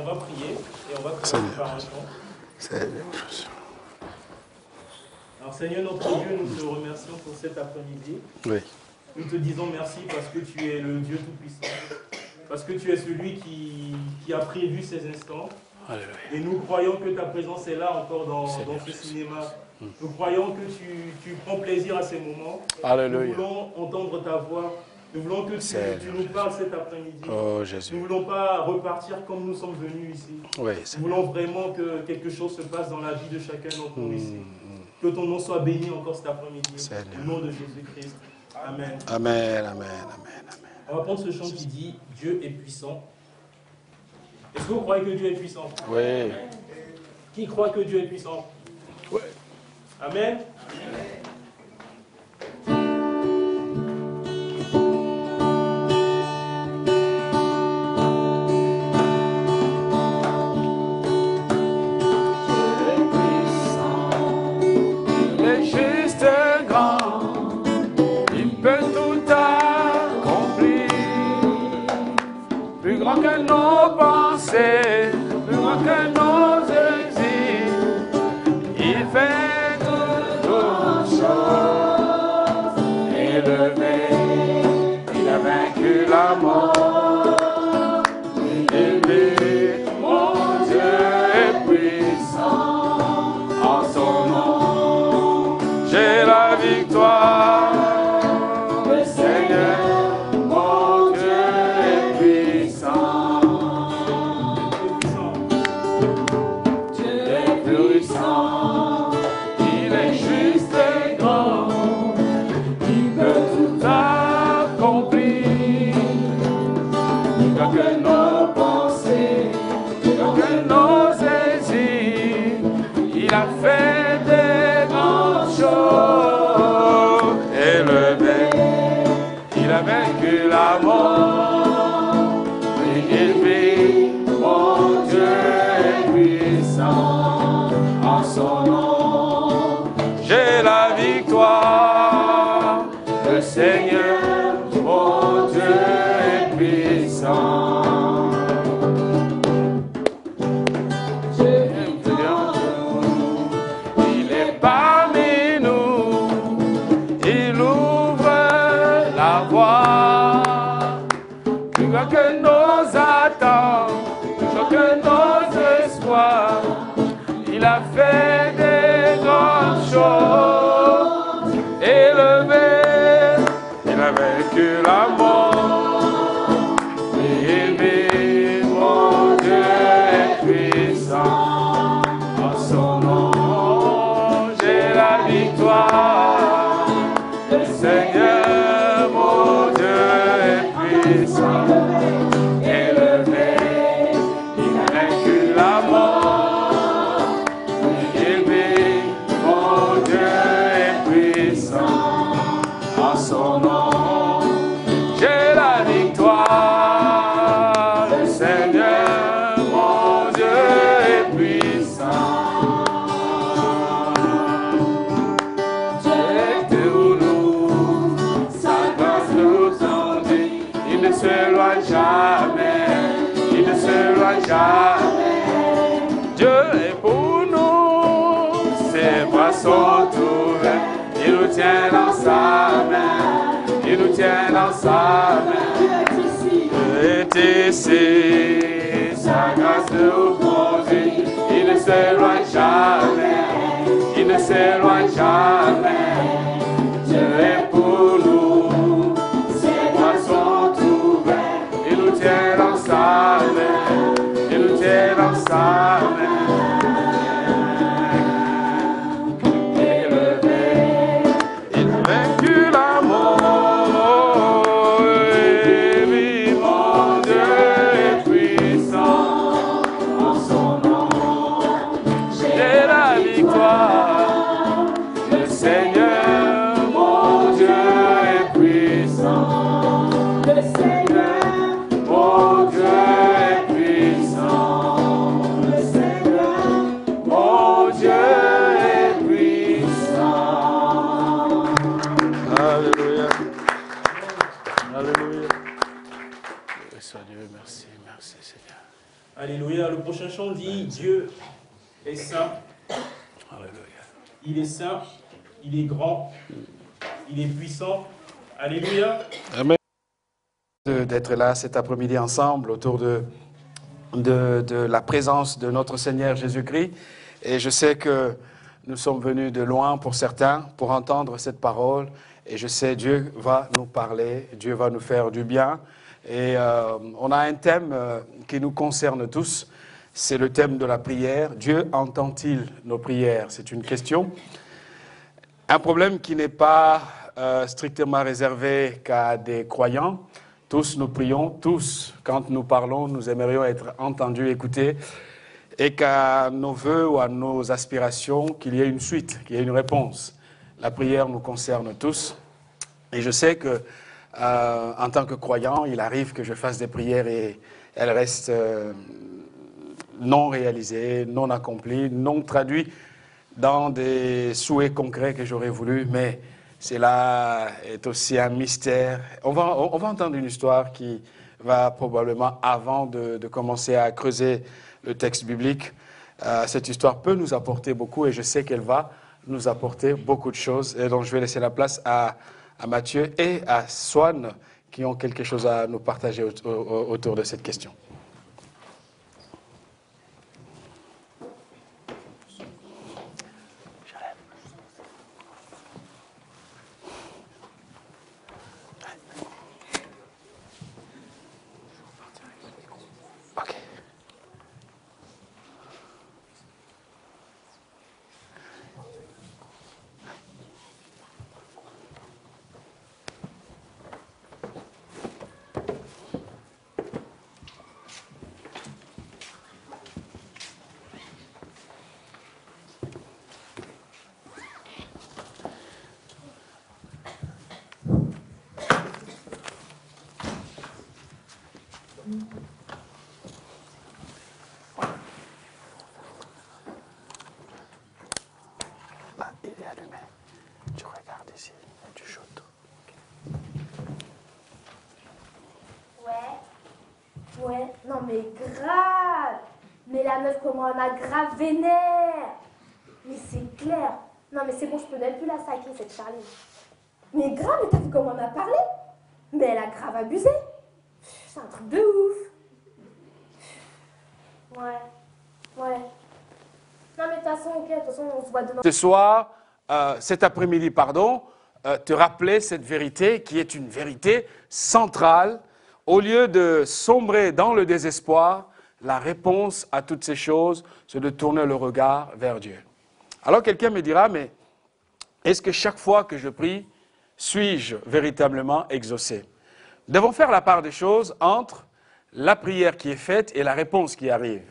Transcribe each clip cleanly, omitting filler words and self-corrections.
on va prier et on va commencer par un chant. Alors Seigneur notre Dieu, nous te remercions pour cet après-midi. Oui. Nous te disons merci parce que tu es le Dieu Tout-Puissant. Parce que tu es celui qui a prévu ces instants. Alléluia. Et nous croyons que ta présence est là encore dans ce cinéma. Nous croyons que tu prends plaisir à ces moments. Alléluia. Nous voulons entendre ta voix. Nous voulons que tu nous parles cet après-midi. Oh Jésus. Nous ne voulons pas repartir comme nous sommes venus ici. Oui, nous voulons vraiment que quelque chose se passe dans la vie de chacun d'entre nous ici. Que ton nom soit béni encore cet après-midi. Au nom de Jésus-Christ. Amen. Amen, amen, amen, amen. On va prendre ce chant qui dit « Dieu est puissant ». Est-ce que vous croyez que Dieu est puissant? Oui. Qui croit que Dieu est puissant? Oui. Amen. Que nos pensées, plus loin que nos désirs, il fait toutes choses. Élevé, il a vaincu la mort. Élevé, mon Dieu est puissant. En son nom, j'ai la victoire. Le Seigneur. Il a fait des grandes choses. Élevé, il a vaincu la mort. Élevé, mon Dieu est puissant. En son nom, j'ai la victoire. Le Seigneur, mon Dieu est puissant. Que nos attentes, que nos espoirs, il a fait des grandes choses. Élevé, il a vaincu la mort. Élevé, mon Dieu est puissant. En son nom, j'ai la victoire. Le Seigneur, mon Dieu est puissant. Jamais. Dieu est pour nous, ses bras sont ouverts, il nous tient dans sa main, il nous tient dans sa main. Dieu est ici, sa grâce nous conduit, il ne s'éloigne jamais, il ne s'éloigne jamais. Dieu est pour nous, ses bras sont ouverts, il nous tient dans sa main. Dans sa main, élevé, il a vaincu la mort. Et mon Dieu est puissant. En son nom, j'ai la victoire. Le Seigneur, mon Dieu est puissant. Le Seigneur, mon Dieu est puissant. Alléluia. Le prochain chant dit, Dieu est saint. Il est saint, il est grand, il est puissant. Alléluia. Amen. D'être là cet après-midi ensemble autour de la présence de notre Seigneur Jésus-Christ. Et je sais que nous sommes venus de loin pour certains pour entendre cette parole. Et je sais Dieu va nous parler, Dieu va nous faire du bien. Et on a un thème qui nous concerne tous. C'est le thème de la prière. Dieu entend-il nos prières? C'est une question. Un problème qui n'est pas strictement réservé qu'à des croyants. Tous nous prions, tous, quand nous parlons, nous aimerions être entendus, écoutés, et qu'à nos vœux ou à nos aspirations, qu'il y ait une suite, qu'il y ait une réponse. La prière nous concerne tous. Et je sais que, en tant que croyant, il arrive que je fasse des prières et elles restent non réalisées, non accomplies, non traduites dans des souhaits concrets que j'aurais voulu, mais cela est aussi un mystère. On va entendre une histoire qui va probablement, avant de commencer à creuser le texte biblique, cette histoire peut nous apporter beaucoup et je sais qu'elle va nous apporter beaucoup de choses. Et donc je vais laisser la place à Mathieu et à Swan qui ont quelque chose à nous partager autour de cette question. Ouais, non mais grave. Mais la meuf, comment elle m'a grave vénère. Mais c'est clair. Non mais c'est bon, je peux même plus la sacrer, cette Charlie. Mais grave, mais t'as vu comment elle m'a parlé? Mais elle a grave abusé. C'est un truc de ouf. Ouais. Non mais de toute façon, on se voit demain. Ce soir, cet après-midi, te rappeler cette vérité qui est une vérité centrale. Au lieu de sombrer dans le désespoir, la réponse à toutes ces choses, c'est de tourner le regard vers Dieu. Alors quelqu'un me dira, mais est-ce que chaque fois que je prie, suis-je véritablement exaucé? Nous devons faire la part des choses entre la prière qui est faite et la réponse qui arrive.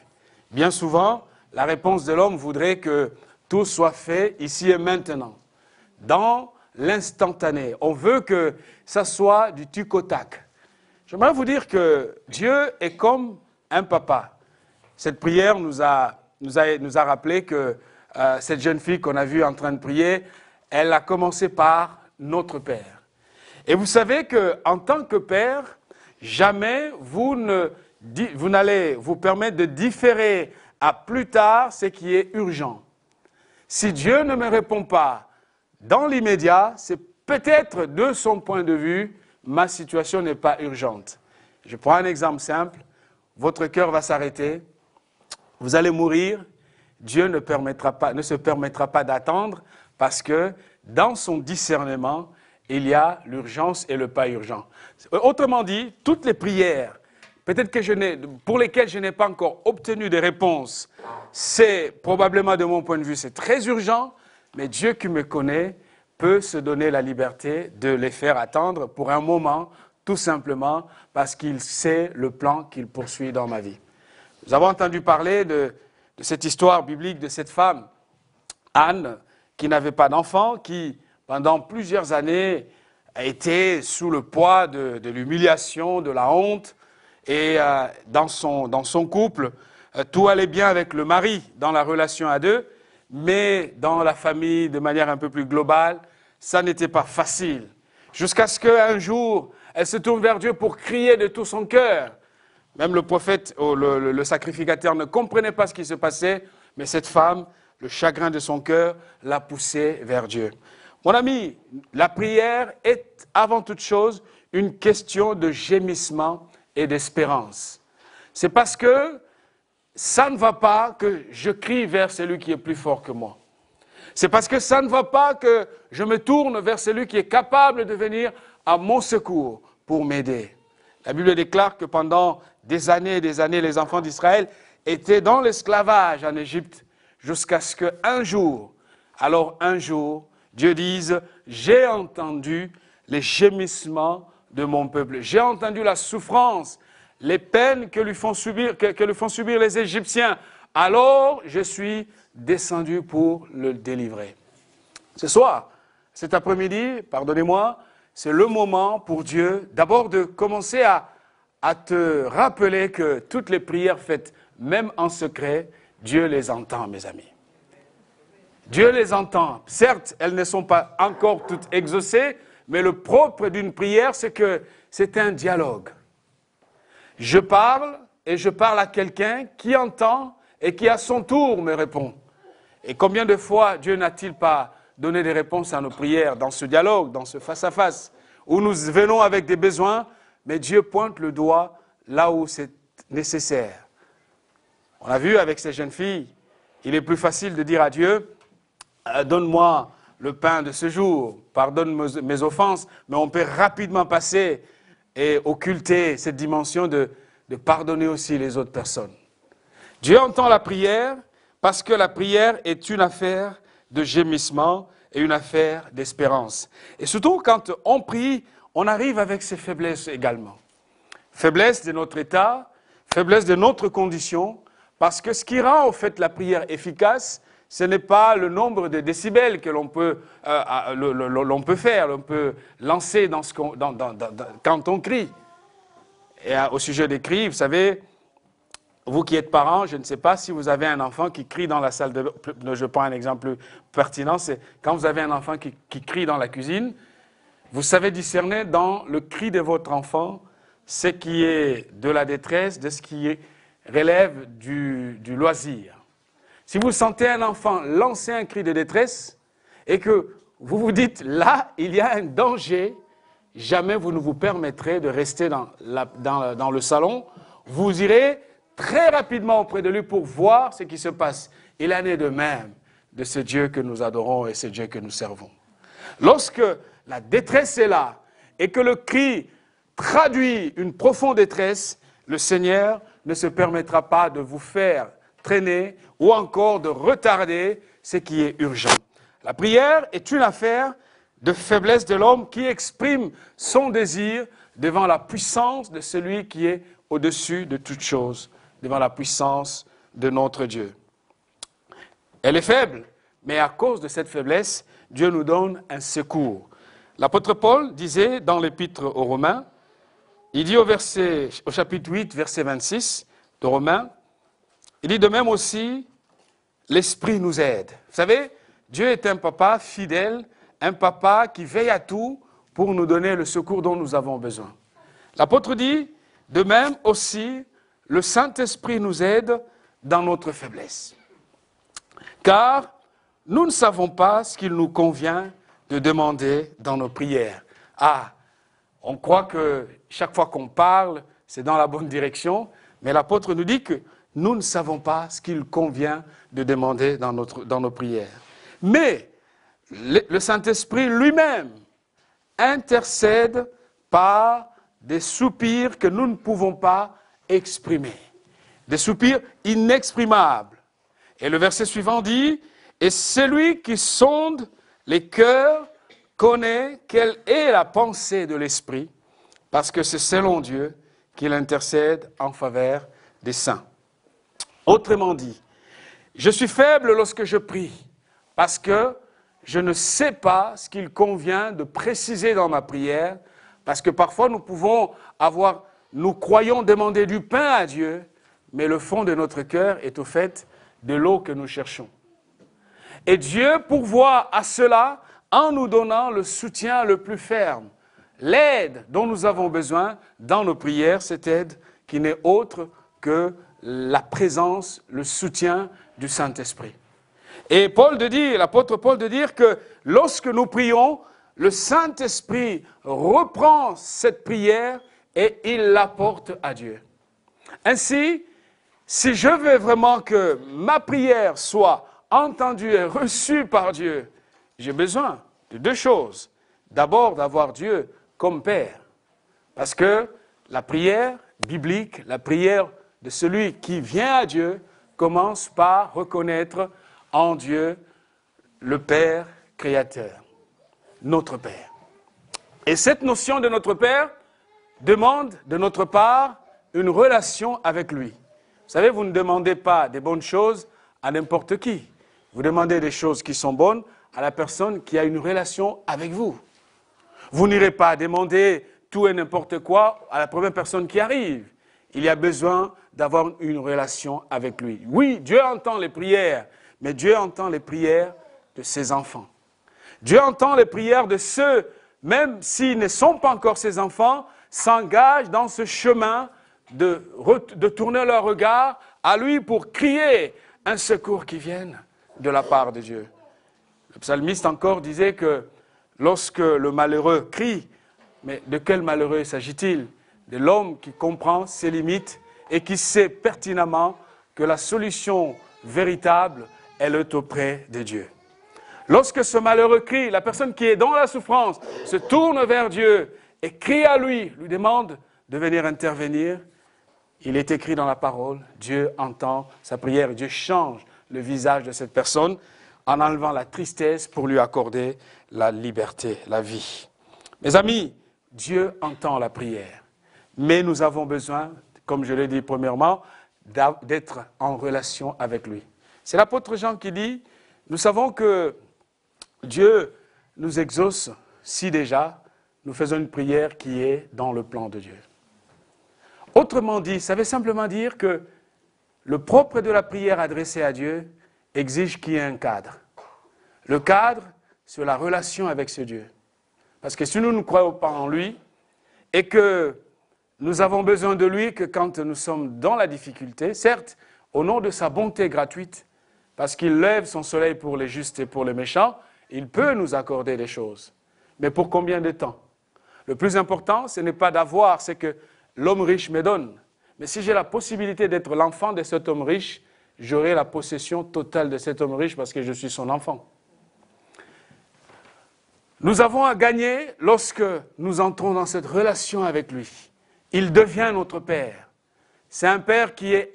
Bien souvent, la réponse de l'homme voudrait que tout soit fait ici et maintenant, dans l'instantané. On veut que ça soit du tuc au tac. J'aimerais vous dire que Dieu est comme un papa. Cette prière nous a rappelé que cette jeune fille qu'on a vue en train de prier, elle a commencé par notre Père. Et vous savez qu'en tant que Père, jamais vous n'allez vous permettre de différer à plus tard ce qui est urgent. Si Dieu ne me répond pas dans l'immédiat, c'est peut-être de son point de vue, ma situation n'est pas urgente. Je prends un exemple simple. Votre cœur va s'arrêter. Vous allez mourir. Dieu ne se permettra pas d'attendre parce que dans son discernement, il y a l'urgence et le pas urgent. Autrement dit, toutes les prières, peut-être pour lesquelles je n'ai pas encore obtenu des réponses, c'est probablement de mon point de vue, c'est très urgent, mais Dieu qui me connaît peut se donner la liberté de les faire attendre pour un moment, tout simplement parce qu'il sait le plan qu'il poursuit dans ma vie. Nous avons entendu parler de cette histoire biblique de cette femme, Anne, qui n'avait pas d'enfant, qui, pendant plusieurs années, a été sous le poids de l'humiliation, de la honte, et dans son couple, tout allait bien avec le mari dans la relation à deux, mais dans la famille, de manière un peu plus globale, ça n'était pas facile. Jusqu'à ce qu'un jour, elle se tourne vers Dieu pour crier de tout son cœur. Même le prophète, le sacrificateur ne comprenait pas ce qui se passait, mais cette femme, le chagrin de son cœur, l'a poussée vers Dieu. Mon ami, la prière est avant toute chose une question de gémissement et d'espérance. C'est parce que ça ne va pas que je crie vers celui qui est plus fort que moi. C'est parce que ça ne va pas que je me tourne vers celui qui est capable de venir à mon secours pour m'aider. La Bible déclare que pendant des années, les enfants d'Israël étaient dans l'esclavage en Égypte jusqu'à ce qu'un jour, Dieu dise « J'ai entendu les gémissements de mon peuple. J'ai entendu la souffrance, les peines que lui font subir les Égyptiens. Alors je suis descendu pour le délivrer. » Ce soir, cet après-midi, pardonnez-moi, c'est le moment pour Dieu d'abord de commencer à te rappeler que toutes les prières faites, même en secret, Dieu les entend, mes amis. Dieu les entend. Certes, elles ne sont pas encore toutes exaucées, mais le propre d'une prière, c'est que c'est un dialogue. Je parle et je parle à quelqu'un qui entend et qui à son tour me répond. Et combien de fois Dieu n'a-t-il pas donné des réponses à nos prières dans ce dialogue, dans ce face-à-face, où nous venons avec des besoins, mais Dieu pointe le doigt là où c'est nécessaire. On a vu avec ces jeunes filles, il est plus facile de dire à Dieu, donne-moi le pain de ce jour, pardonne mes offenses, mais on peut rapidement passer et occulter cette dimension de pardonner aussi les autres personnes. Dieu entend la prière parce que la prière est une affaire de gémissement et une affaire d'espérance. Et surtout quand on prie, on arrive avec ses faiblesses également. Faiblesse de notre état, faiblesse de notre condition, parce que ce qui rend en fait la prière efficace, ce n'est pas le nombre de décibels que l'on peut faire, l'on peut lancer quand on crie. Et au sujet des cris, vous savez, vous qui êtes parents, je ne sais pas si vous avez un enfant qui crie dans la salle de bain. Je prends un exemple pertinent, c'est quand vous avez un enfant qui crie dans la cuisine, vous savez discerner dans le cri de votre enfant ce qui est de la détresse, de ce qui relève du loisir. Si vous sentez un enfant lancer un cri de détresse et que vous vous dites, là, il y a un danger, jamais vous ne vous permettrez de rester dans le salon. Vous irez très rapidement auprès de lui pour voir ce qui se passe. Il en est de même de ce Dieu que nous adorons et ce Dieu que nous servons. Lorsque la détresse est là et que le cri traduit une profonde détresse, le Seigneur ne se permettra pas de vous faire traîner ou encore de retarder ce qui est urgent. La prière est une affaire de faiblesse de l'homme qui exprime son désir devant la puissance de celui qui est au-dessus de toute chose, devant la puissance de notre Dieu. Elle est faible, mais à cause de cette faiblesse, Dieu nous donne un secours. L'apôtre Paul disait dans l'épître aux Romains, il dit au chapitre 8, verset 26 de Romains, il dit de même aussi, l'Esprit nous aide. Vous savez, Dieu est un papa fidèle, un papa qui veille à tout pour nous donner le secours dont nous avons besoin. L'apôtre dit, de même aussi, le Saint-Esprit nous aide dans notre faiblesse. Car nous ne savons pas ce qu'il nous convient de demander dans nos prières. On croit que chaque fois qu'on parle, c'est dans la bonne direction, mais l'apôtre nous dit que nous ne savons pas ce qu'il convient de demander dans nos prières. Mais le Saint-Esprit lui-même intercède par des soupirs que nous ne pouvons pas exprimer. Des soupirs inexprimables. Et le verset suivant dit, « Et celui qui sonde les cœurs connaît quelle est la pensée de l'Esprit, parce que c'est selon Dieu qu'il intercède en faveur des saints. » Autrement dit, je suis faible lorsque je prie, parce que je ne sais pas ce qu'il convient de préciser dans ma prière, parce que parfois nous croyons demander du pain à Dieu, mais le fond de notre cœur est au fait de l'eau que nous cherchons. Et Dieu pourvoit à cela en nous donnant le soutien le plus ferme, l'aide dont nous avons besoin dans nos prières, cette aide qui n'est autre que la présence, le soutien du Saint-Esprit. Et l'apôtre Paul de dire que lorsque nous prions, le Saint-Esprit reprend cette prière et il la porte à Dieu. Ainsi, si je veux vraiment que ma prière soit entendue et reçue par Dieu, j'ai besoin de deux choses. D'abord, d'avoir Dieu comme Père. Parce que la prière biblique, la prière de celui qui vient à Dieu, commence par reconnaître en Dieu le Père créateur, notre Père. Et cette notion de notre Père demande de notre part une relation avec lui. Vous savez, vous ne demandez pas des bonnes choses à n'importe qui. Vous demandez des choses qui sont bonnes à la personne qui a une relation avec vous. Vous n'irez pas demander tout et n'importe quoi à la première personne qui arrive. Il y a besoin d'avoir une relation avec lui. Oui, Dieu entend les prières, mais Dieu entend les prières de ses enfants. Dieu entend les prières de ceux, même s'ils ne sont pas encore ses enfants, s'engagent dans ce chemin de tourner leur regard à lui pour crier un secours qui vienne de la part de Dieu. Le psalmiste encore disait que lorsque le malheureux crie, mais de quel malheureux s'agit-il? De l'homme qui comprend ses limites et qui sait pertinemment que la solution véritable, elle est auprès de Dieu. Lorsque ce malheureux crie, la personne qui est dans la souffrance se tourne vers Dieu et crie à lui demande de venir intervenir. Il est écrit dans la parole, Dieu entend sa prière, Dieu change le visage de cette personne en enlevant la tristesse pour lui accorder la liberté, la vie. Mes amis, Dieu entend la prière, mais nous avons besoin, comme je l'ai dit premièrement, d'être en relation avec lui. C'est l'apôtre Jean qui dit, nous savons que Dieu nous exauce si déjà nous faisons une prière qui est dans le plan de Dieu. Autrement dit, ça veut simplement dire que le propre de la prière adressée à Dieu exige qu'il y ait un cadre. Le cadre, c'est la relation avec ce Dieu. Parce que si nous ne croyons pas en lui et que nous avons besoin de lui que quand nous sommes dans la difficulté, certes, au nom de sa bonté gratuite, parce qu'il lève son soleil pour les justes et pour les méchants, il peut nous accorder des choses. Mais pour combien de temps? Le plus important, ce n'est pas d'avoir ce que l'homme riche me donne. Mais si j'ai la possibilité d'être l'enfant de cet homme riche, j'aurai la possession totale de cet homme riche parce que je suis son enfant. Nous avons à gagner lorsque nous entrons dans cette relation avec lui. Il devient notre Père. C'est un Père qui est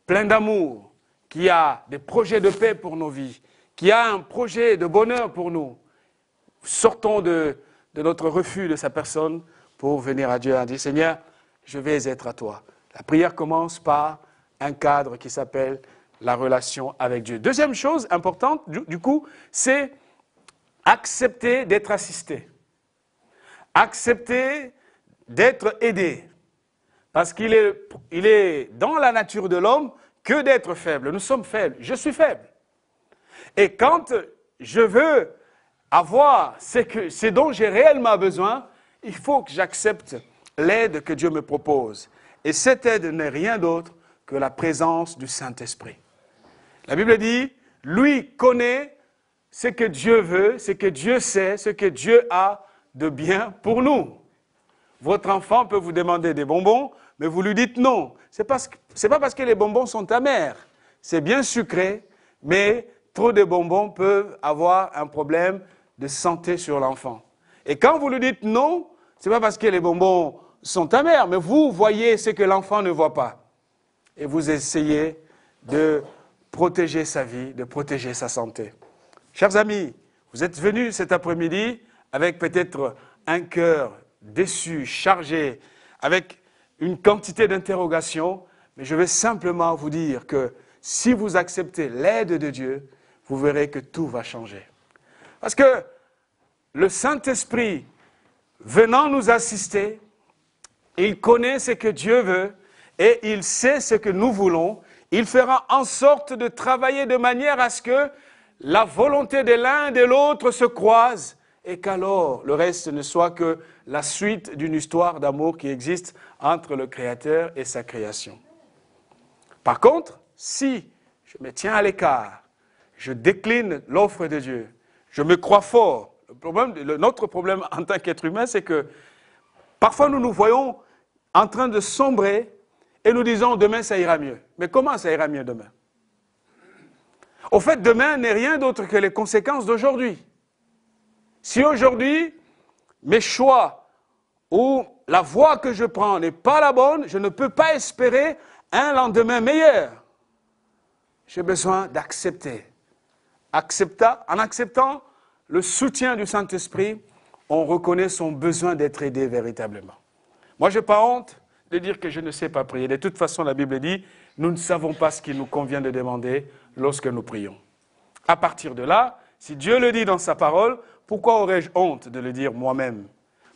plein d'amour, qui a des projets de paix pour nos vies, qui a un projet de bonheur pour nous. Sortons de notre refus de sa personne pour venir à Dieu et dire « Seigneur, je vais être à toi ». La prière commence par un cadre qui s'appelle la relation avec Dieu. Deuxième chose importante, du coup, c'est accepter d'être assisté. Accepter d'être aidé. Parce qu'il est dans la nature de l'homme que d'être faible. Nous sommes faibles. Je suis faible. Et quand je veux avoir ce dont j'ai réellement besoin, il faut que j'accepte l'aide que Dieu me propose. Et cette aide n'est rien d'autre que la présence du Saint-Esprit. La Bible dit, lui connaît ce que Dieu veut, ce que Dieu sait, ce que Dieu a de bien pour nous. Votre enfant peut vous demander des bonbons, mais vous lui dites non. C'est pas parce que les bonbons sont amers. C'est bien sucré, mais trop de bonbons peuvent avoir un problème de santé sur l'enfant. Et quand vous lui dites non, ce n'est pas parce que les bonbons sont amers, mais vous voyez ce que l'enfant ne voit pas. Et vous essayez de protéger sa vie, de protéger sa santé. Chers amis, vous êtes venus cet après-midi avec peut-être un cœur déçu, chargé, avec une quantité d'interrogations, mais je vais simplement vous dire que si vous acceptez l'aide de Dieu, vous verrez que tout va changer. Parce que le Saint-Esprit, venant nous assister, il connaît ce que Dieu veut et il sait ce que nous voulons. Il fera en sorte de travailler de manière à ce que la volonté de l'un et de l'autre se croise et qu'alors le reste ne soit que la suite d'une histoire d'amour qui existe entre le Créateur et sa création. Par contre, si je me tiens à l'écart, je décline l'offre de Dieu, je me crois fort. Notre problème en tant qu'être humain, c'est que parfois nous nous voyons en train de sombrer et nous disons demain ça ira mieux. Mais comment ça ira mieux demain? Au fait, demain n'est rien d'autre que les conséquences d'aujourd'hui. Si aujourd'hui, mes choix ou la voie que je prends n'est pas la bonne, je ne peux pas espérer un lendemain meilleur. J'ai besoin d'accepter. En acceptant le soutien du Saint-Esprit, on reconnaît son besoin d'être aidé véritablement. Moi, je n'ai pas honte de dire que je ne sais pas prier. De toute façon, la Bible dit, nous ne savons pas ce qu'il nous convient de demander lorsque nous prions. À partir de là, si Dieu le dit dans sa parole, pourquoi aurais-je honte de le dire moi-même?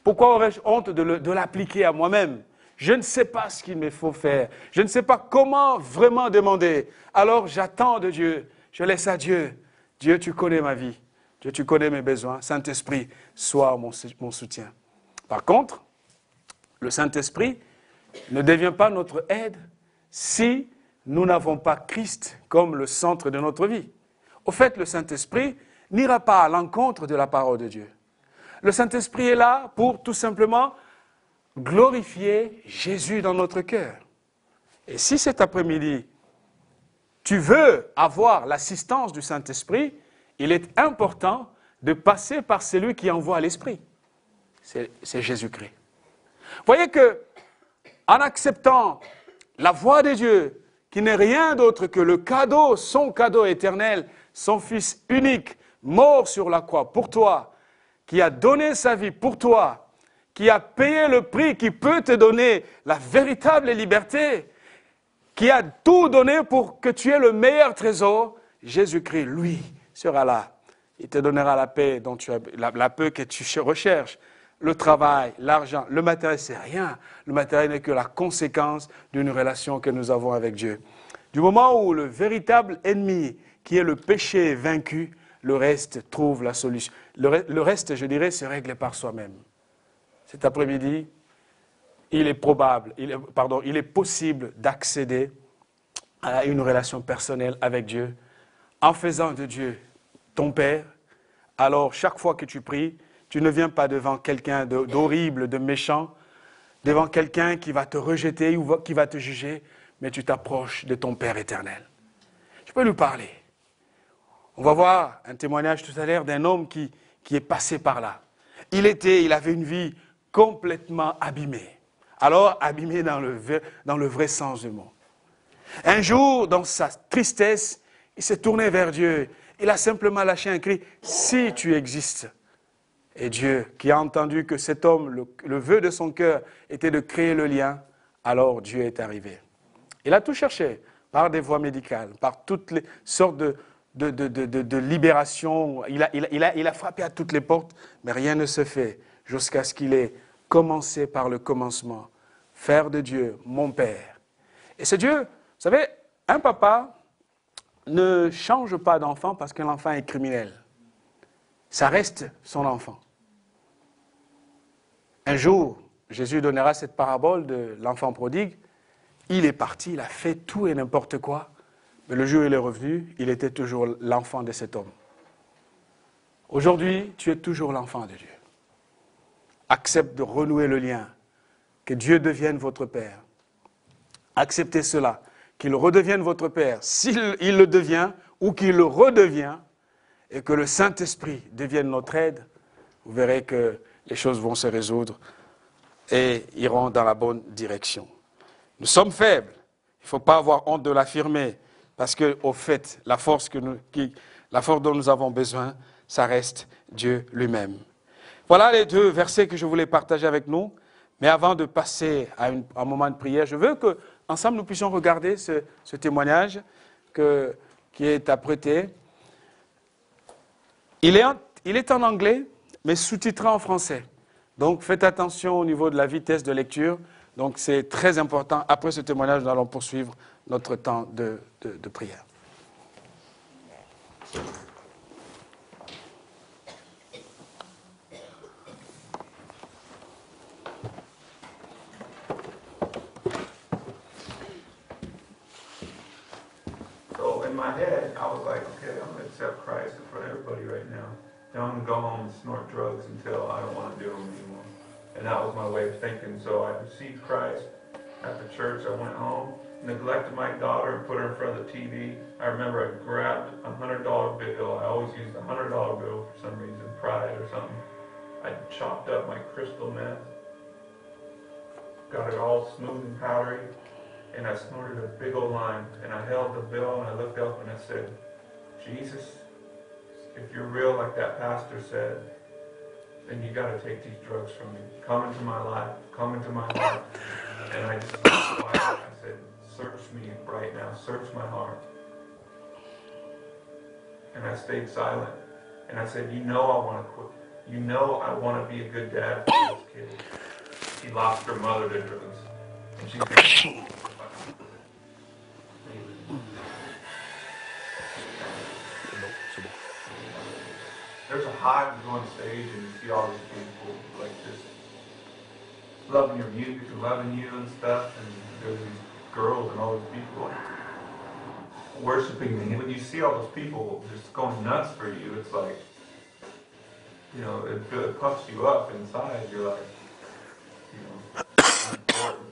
Pourquoi aurais-je honte de l'appliquer à moi-même? Je ne sais pas ce qu'il me faut faire. Je ne sais pas comment vraiment demander. Alors j'attends de Dieu. Je laisse à Dieu. Dieu, tu connais ma vie. Dieu, tu connais mes besoins. Saint-Esprit, sois mon soutien. Par contre, le Saint-Esprit ne devient pas notre aide si nous n'avons pas Christ comme le centre de notre vie. Au fait, le Saint-Esprit n'ira pas à l'encontre de la parole de Dieu. Le Saint-Esprit est là pour tout simplement glorifier Jésus dans notre cœur. Et si cet après-midi, tu veux avoir l'assistance du Saint-Esprit, il est important de passer par celui qui envoie l'Esprit. C'est Jésus-Christ. Voyez que, en acceptant la voix de Dieu, qui n'est rien d'autre que le cadeau, son cadeau éternel, son Fils unique, mort sur la croix pour toi, qui a donné sa vie pour toi, qui a payé le prix, qui peut te donner la véritable liberté, qui a tout donné pour que tu aies le meilleur trésor, Jésus-Christ, lui, sera là. Il te donnera la paix, la paix que tu recherches. Le travail, l'argent, le matériel, c'est rien. Le matériel n'est que la conséquence d'une relation que nous avons avec Dieu. Du moment où le véritable ennemi, qui est le péché, est vaincu, le reste trouve la solution. Le reste, je dirais, se règle par soi-même. Cet après-midi, il est possible d'accéder à une relation personnelle avec Dieu en faisant de Dieu ton Père. Alors, chaque fois que tu pries, tu ne viens pas devant quelqu'un d'horrible, de méchant, devant quelqu'un qui va te rejeter ou qui va te juger, mais tu t'approches de ton Père éternel. Tu peux lui parler. On va voir un témoignage tout à l'heure d'un homme qui est passé par là. Il avait une vie complètement abîmée. Alors, abîmée dans le vrai sens du mot. Un jour, dans sa tristesse, il s'est tourné vers Dieu. Il a simplement lâché un cri, « Si tu existes !» Et Dieu, qui a entendu que cet homme, le vœu de son cœur était de créer le lien, alors Dieu est arrivé. Il a tout cherché, par des voies médicales, par toutes les sortes de libération. Il a frappé à toutes les portes, mais rien ne se fait jusqu'à ce qu'il ait commencé par le commencement. Faire de Dieu mon Père. Et c'est Dieu, vous savez, un papa ne change pas d'enfant parce que l'enfant est criminel. Ça reste son enfant. Un jour, Jésus donnera cette parabole de l'enfant prodigue. Il est parti, il a fait tout et n'importe quoi. Mais le jour où il est revenu, il était toujours l'enfant de cet homme. Aujourd'hui, tu es toujours l'enfant de Dieu. Accepte de renouer le lien. Que Dieu devienne votre Père. Acceptez cela. Qu'il redevienne votre Père. S'il le devient ou qu'il le redevient, et que le Saint-Esprit devienne notre aide, vous verrez que les choses vont se résoudre et iront dans la bonne direction. Nous sommes faibles. Il ne faut pas avoir honte de l'affirmer, parce qu'au fait, la force dont nous avons besoin, ça reste Dieu lui-même. Voilà les deux versets que je voulais partager avec nous. Mais avant de passer à un moment de prière, je veux qu'ensemble nous puissions regarder ce témoignage qui est apprêté. Il est en anglais, mais sous-titré en français. Donc faites attention au niveau de la vitesse de lecture. Donc c'est très important. Après ce témoignage, nous allons poursuivre notre temps de prière. in my head, I was like, okay, I'm going to accept Christ in front of everybody right now. Then I'm going to go home and snort drugs until I don't want to do them anymore. And that was my way of thinking. So I received Christ after church. I went home, neglected my daughter, and put her in front of the TV. I remember I grabbed a $100 bill. I always used a $100 bill for some reason, pride or something. I chopped up my crystal meth, got it all smooth and powdery, and I snorted a big old line. And I held the bill and I looked up and I said, Jesus, if you're real like that pastor said, then you got to take these drugs from me. Come into my life. Come into my heart. And I just I said, search me right now. Search my heart. And I stayed silent. And I said, you know I want to quit. You know I want to be a good dad for this kid. She lost her mother to drugs. And she's going to... There's a high when you go on stage and you see all these people like just loving your music and loving you and stuff, and there's these girls and all these people like worshiping me. And when you see all those people just going nuts for you, it's like, you know, it puffs you up inside. You're like, you know, I'm important.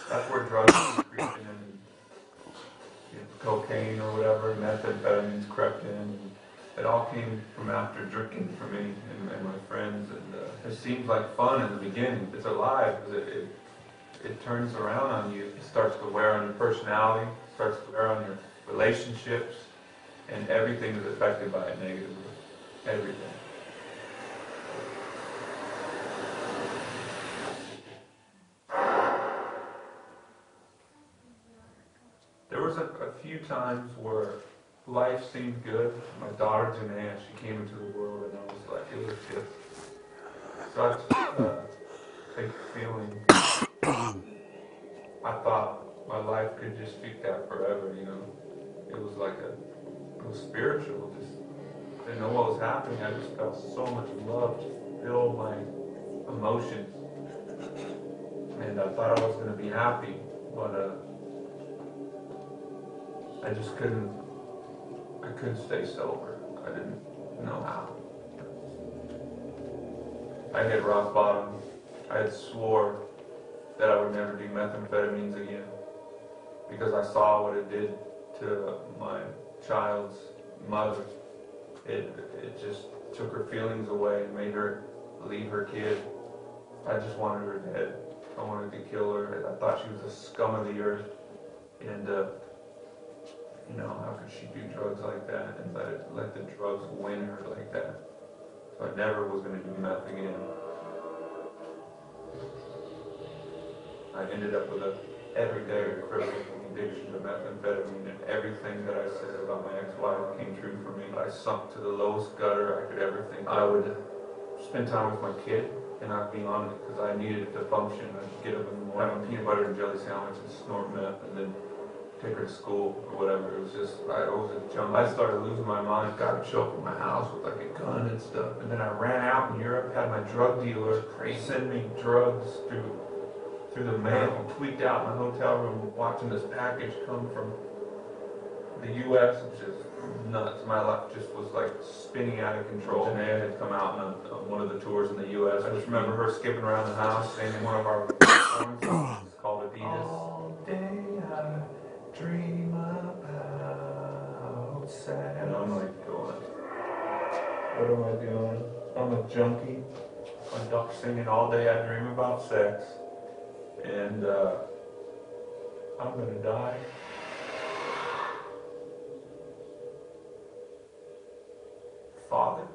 That's where drugs creep in, and you know, cocaine or whatever, methamphetamines crept in. It all came from after drinking for me and my friends, and it seems like fun in the beginning. It's alive because it turns around on you. It starts to wear on your personality, starts to wear on your relationships, and everything is affected by it negatively. Everything. There was a few times where life seemed good. My daughter Janaea, she came into the world, and I was like, it was just such a big feeling. I thought my life could just be that forever, you know. It was like it was spiritual. Just didn't know what was happening. I just felt so much love to fill my emotions, and I thought I was going to be happy, but I just couldn't stay sober. I didn't know how. I hit rock bottom. I had swore that I would never do methamphetamines again because I saw what it did to my child's mother. It just took her feelings away and made her leave her kid. I just wanted her dead. I wanted to kill her. I thought she was the scum of the earth. And you know, how could she do drugs like that and let the drugs win her like that? So I never was going to do meth again. I ended up with a everyday crippling addiction to methamphetamine, and everything that I said about my ex-wife came true for me. I sunk to the lowest gutter I could ever think. I would spend time with my kid, and I'd be on it because I needed it to function. I'd get up in the morning, have a peanut butter and jelly sandwich and snort meth, and then take her to school or whatever. It was just, I was a junk. I started losing my mind. God would show up in my house with like a gun and stuff. And then I ran out in Europe, had my drug dealer send me drugs through the mail. I tweaked out in my hotel room watching this package come from the U.S. It was just nuts. My life just was like spinning out of control. Janaea had come out on one of the tours in the U.S. I just remember her skipping around the house singing one of our songs called Adidas. All day I dream about sad. And I'm like going, what am I doing? I'm a junkie. I'm duck singing all day. I dream about sex. And I'm going to die. Father.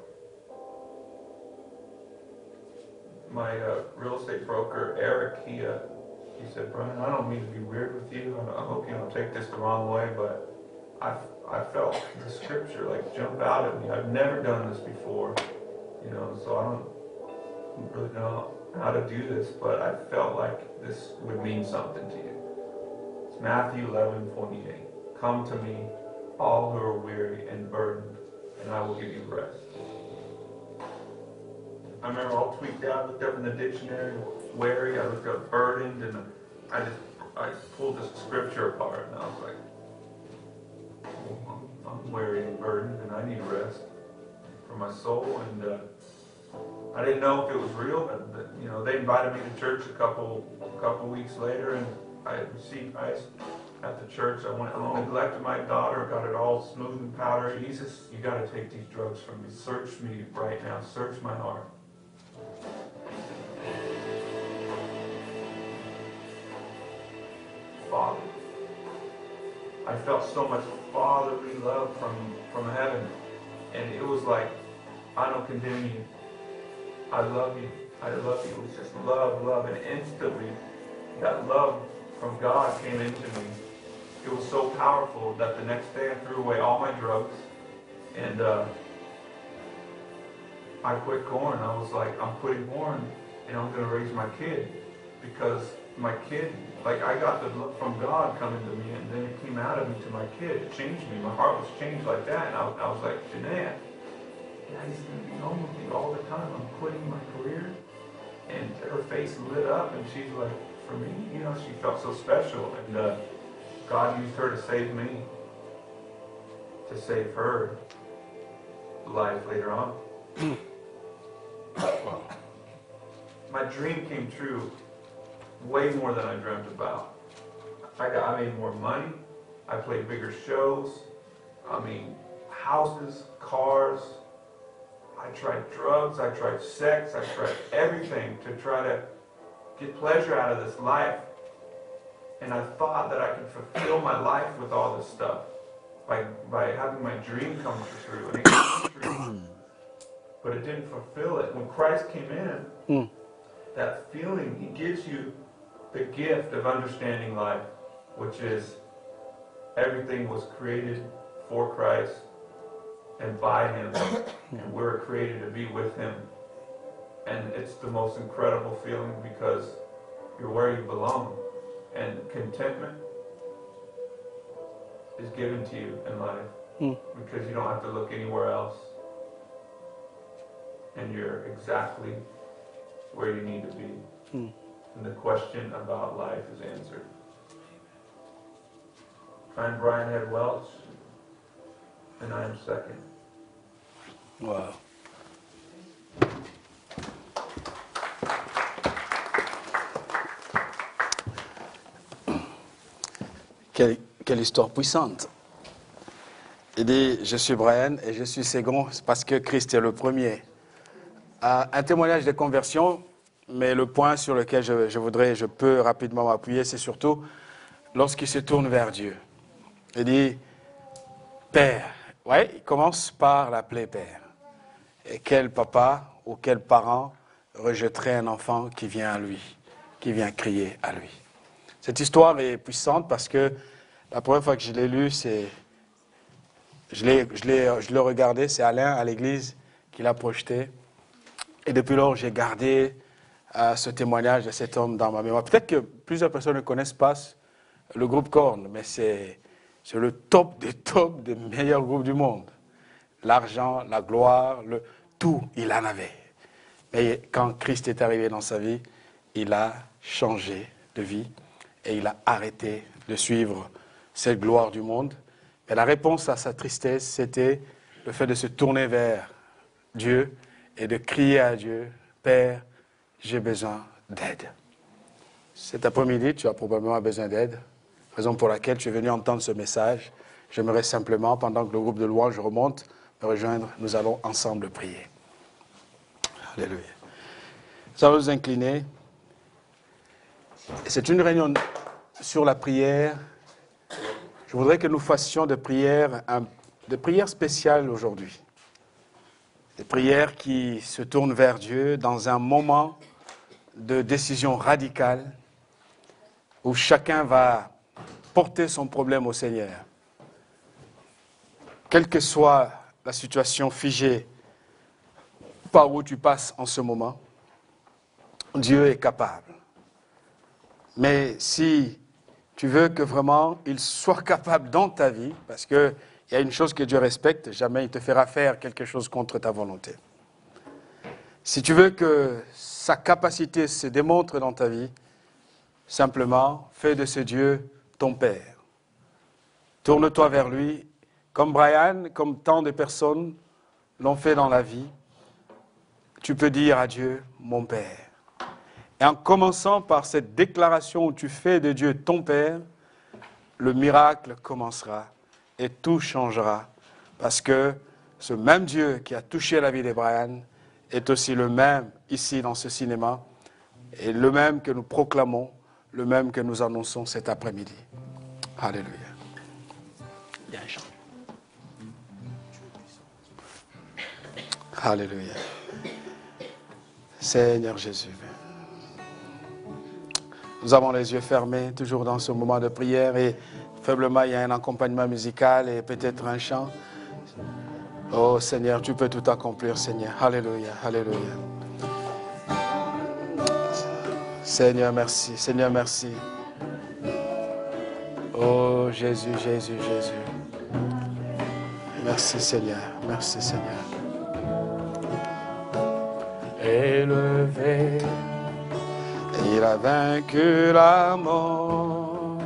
My real estate broker, Eric, he said, Brian, I don't mean to be weird with you. I hope you don't take this the wrong way, but I felt the scripture like jump out at me. I've never done this before, you know, so I don't really know how to do this, but I felt like this would mean something to you. It's Matthew 11:28. Come to me, all who are weary and burdened, and I will give you rest. I remember all tweaked out, looked up in the dictionary, weary, I looked up burdened, and I pulled this scripture apart, and I was like, weary and burdened, and I need rest for my soul. And I didn't know if it was real, but you know, they invited me to church a couple weeks later, and I received Christ at the church. I went home, neglected my daughter, got it all smooth and powdery. Jesus, you got to take these drugs from me. Search me right now. Search my heart. Father. I felt so much fatherly love from heaven. And it was like, I don't condemn you. I love you. I love you. It was just love, love. And instantly, that love from God came into me. It was so powerful that the next day I threw away all my drugs. And I quit corn. I was like, I'm quitting corn and I'm going to raise my kid. Because my kid, like I got the love from God coming to me, and then it came out of me to my kid. It changed me. My heart was changed like that. And I was like, Jeanette, Daddy's going to be home with you all the time. I'm quitting my career. And her face lit up, and she's like, for me, you know, she felt so special. And God used her to save me, to save her life later on. My dream came true way more than I dreamt about. I made more money. I played bigger shows. I mean, houses, cars. I tried drugs. I tried sex. I tried everything to try to get pleasure out of this life. And I thought that I could fulfill my life with all this stuff by having my dream come true. And it came true. But it didn't fulfill it. When Christ came in, that feeling, He gives you the gift of understanding life, which is everything was created for Christ and by Him, and we're created to be with Him. And it's the most incredible feeling because you're where you belong, and contentment is given to you in life because you don't have to look anywhere else, and you're exactly where you need to be. And the question about life is answered. I'm Brian Head Welch, and I am second. Wow. Quelle histoire puissante. Il dit, je suis Brian et je suis second parce que Christ est le premier. Un témoignage de conversion, mais le point sur lequel je peux rapidement m'appuyer, c'est surtout lorsqu'il se tourne vers Dieu. Il dit, Père. Ouais, il commence par l'appeler Père. Et quel papa ou quel parent rejetterait un enfant qui vient à lui, qui vient crier à lui. Cette histoire est puissante parce que la première fois que je l'ai lu, je l'ai regardé, c'est Alain à l'église qui l'a projeté. Et depuis lors, j'ai gardé ce témoignage de cet homme dans ma mémoire. Peut-être que plusieurs personnes ne connaissent pas le groupe Korn, mais c'est le top des meilleurs groupes du monde. L'argent, la gloire, tout, il en avait. Mais quand Christ est arrivé dans sa vie, il a changé de vie et il a arrêté de suivre cette gloire du monde. Mais la réponse à sa tristesse, c'était le fait de se tourner vers Dieu et de crier à Dieu, Père, j'ai besoin d'aide. Cet après-midi, tu as probablement besoin d'aide, raison pour laquelle tu es venu entendre ce message. J'aimerais simplement, pendant que le groupe de louange remonte, me rejoindre, nous allons ensemble prier. Alléluia. Nous allons nous incliner. C'est une réunion sur la prière. Je voudrais que nous fassions des prières spéciales aujourd'hui. Des prières qui se tournent vers Dieu dans un moment de décision radicale où chacun va porter son problème au Seigneur. Quelle que soit la situation figée par où tu passes en ce moment, Dieu est capable. Mais si tu veux que vraiment il soit capable dans ta vie, parce qu'il y a une chose que Dieu respecte, jamais il te fera faire quelque chose contre ta volonté. Si tu veux que sa capacité se démontre dans ta vie, simplement fais de ce Dieu ton Père. Tourne-toi vers lui comme Brian, comme tant de personnes l'ont fait dans la vie, tu peux dire à Dieu, mon Père. Et en commençant par cette déclaration où tu fais de Dieu ton Père, le miracle commencera et tout changera. Parce que ce même Dieu qui a touché la vie de Brian est aussi le même ici dans ce cinéma et le même que nous proclamons, le même que nous annonçons cet après-midi. Alléluia. Il y a un chant. Alléluia. Seigneur Jésus. Nous avons les yeux fermés, toujours dans ce moment de prière, et faiblement, il y a un accompagnement musical et peut-être un chant. Oh Seigneur, tu peux tout accomplir, Seigneur. Alléluia, alléluia. Seigneur, merci. Seigneur, merci. Oh Jésus, Jésus, Jésus. Merci Seigneur, merci Seigneur. Élevé, il a vaincu la mort.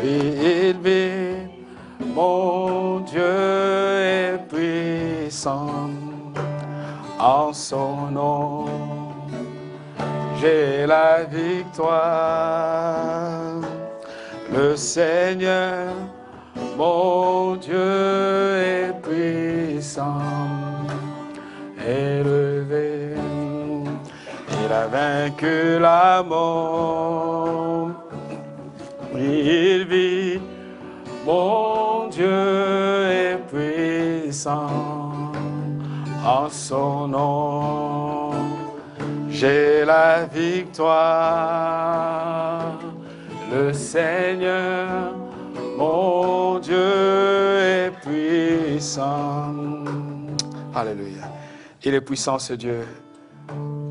Lui, il vit, mon Dieu est puissant. En son nom, j'ai la victoire. Le Seigneur, mon Dieu est puissant. Élevé, il a vaincu la mort. Il vit, mon Dieu est puissant. En son nom, j'ai la victoire. Le Seigneur, mon Dieu est puissant. Alléluia. Il est puissant ce Dieu.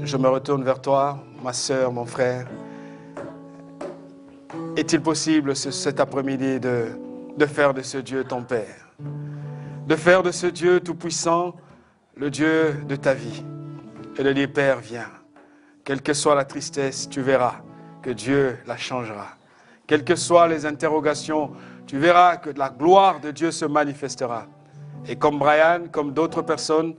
Je me retourne vers toi, ma sœur, mon frère. Est-il possible cet après-midi de faire de ce Dieu ton Père? De faire de ce Dieu tout-puissant le Dieu de ta vie? Et de dire, Père, viens. Quelle que soit la tristesse, tu verras que Dieu la changera. Quelles que soient les interrogations, tu verras que la gloire de Dieu se manifestera. Et comme Brian, comme d'autres personnes,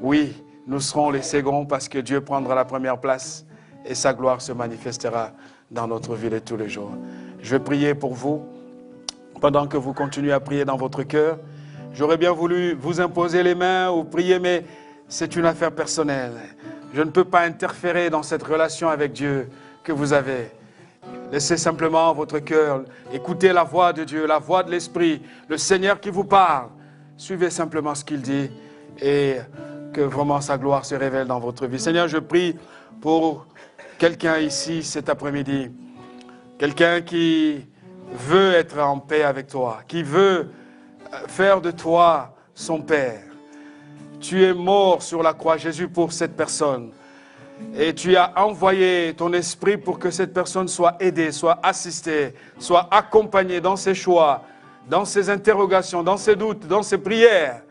oui, nous serons les seconds parce que Dieu prendra la première place et sa gloire se manifestera dans notre vie de tous les jours. Je vais prier pour vous. Pendant que vous continuez à prier dans votre cœur, j'aurais bien voulu vous imposer les mains ou prier, mais c'est une affaire personnelle. Je ne peux pas interférer dans cette relation avec Dieu que vous avez. Laissez simplement votre cœur, écoutez la voix de Dieu, la voix de l'Esprit, le Seigneur qui vous parle. Suivez simplement ce qu'il dit et que vraiment sa gloire se révèle dans votre vie. Seigneur, je prie pour quelqu'un ici cet après-midi, quelqu'un qui veut être en paix avec toi, qui veut faire de toi son Père. Tu es mort sur la croix, Jésus, pour cette personne. Et tu as envoyé ton esprit pour que cette personne soit aidée, soit assistée, soit accompagnée dans ses choix, dans ses interrogations, dans ses doutes, dans ses prières.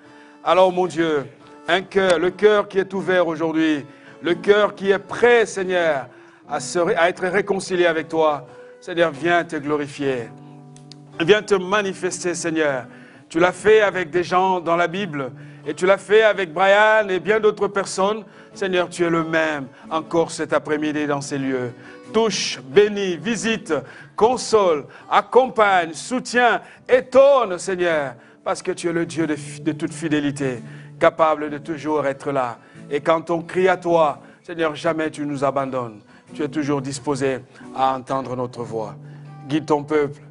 Alors, mon Dieu, un cœur, le cœur qui est ouvert aujourd'hui, le cœur qui est prêt, Seigneur, à être réconcilié avec toi. Seigneur, viens te glorifier. Viens te manifester, Seigneur. Tu l'as fait avec des gens dans la Bible et tu l'as fait avec Brian et bien d'autres personnes. Seigneur, tu es le même encore cet après-midi dans ces lieux. Touche, bénis, visite, console, accompagne, soutiens, étonne, Seigneur, parce que tu es le Dieu de toute fidélité, capable de toujours être là. Et quand on crie à toi, Seigneur, jamais tu nous abandonnes. Tu es toujours disposé à entendre notre voix. Guide ton peuple,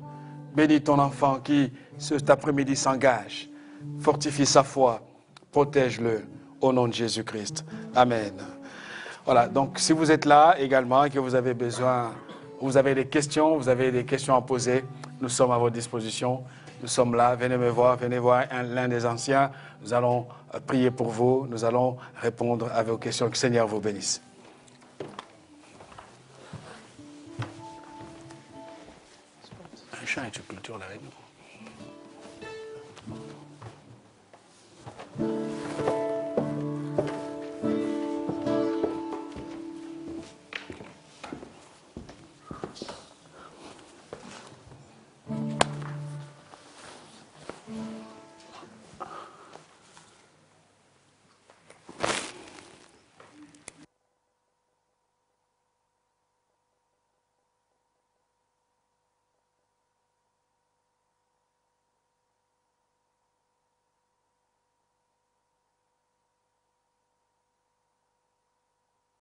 bénis ton enfant qui, cet après-midi, s'engage. Fortifie sa foi, protège-le au nom de Jésus-Christ. Amen. Voilà, donc si vous êtes là également et que vous avez besoin, vous avez des questions à poser, nous sommes à votre disposition. Nous sommes là, venez me voir, venez voir l'un des anciens. Nous allons prier pour vous, nous allons répondre à vos questions. Que le Seigneur vous bénisse. Un chant et une culture là avec nous.